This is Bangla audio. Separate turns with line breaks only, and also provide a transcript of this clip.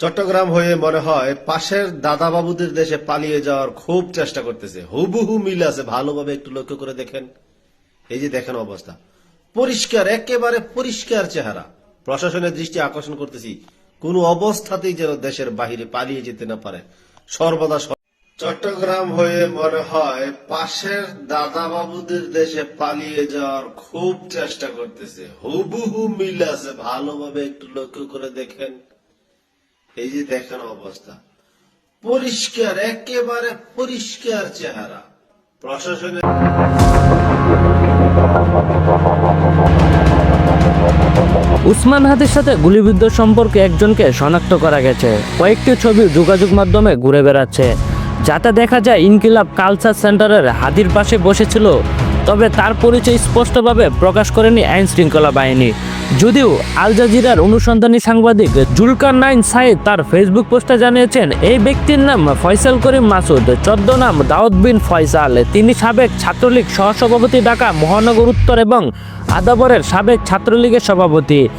চট্টগ্রাম হয়ে মনে হয় পাশের দাদা বাবুদের দেশে পালিয়ে যাওয়ার খুব চেষ্টা করতেছে। হুবহু মিল আছে, ভালোভাবে একটু লক্ষ্য করে দেখেন। এই যে দেখেন অবস্থা, পরিষ্কার, একেবারে পরিষ্কার চেহারা। প্রশাসনের দৃষ্টি আকর্ষণ করতেছি, কোন অবস্থাতেই যেন দেশের বাহিরে পালিয়ে যেতে না পারে, সর্বদা। চট্টগ্রাম হয়ে মনে হয় পাশের দাদা বাবুদের দেশে পালিয়ে যাওয়ার খুব চেষ্টা করতেছে। হুবহু মিল আছে, ভালোভাবে একটু লক্ষ্য করে দেখেন। এই যে দেখেন অবস্থা, পরিষ্কার, একেবারে পরিষ্কার চেহারা। প্রশাসনের
উসমান হাদির সাথে গুলিবিদ্ধ সম্পর্কে একজনকে শনাক্ত করা গেছে। কয়েকটি ছবি যোগাযোগ মাধ্যমে ঘুরে বেড়াচ্ছে, যাতে দেখা যায় ইনকিলাব কালচার সেন্টারের হাদির পাশে বসেছিল। তবে তার পরিচয় স্পষ্টভাবে প্রকাশ করেনি আইন শৃঙ্খলা বাহিনী। যদিও আল জাজিরার অনুসন্ধানী সাংবাদিক জুলকার নাইন সাইদ তার ফেসবুক পোস্টে জানিয়েছেন, এই ব্যক্তির নাম ফয়সাল করিম মাসুদ, ছদ্মনাম দাউদ বিন ফয়সাল। তিনি সাবেক ছাত্রলীগ সহসভাপতি, ঢাকা মহানগর উত্তর এবং আদাবরের সাবেক ছাত্রলীগের সভাপতি।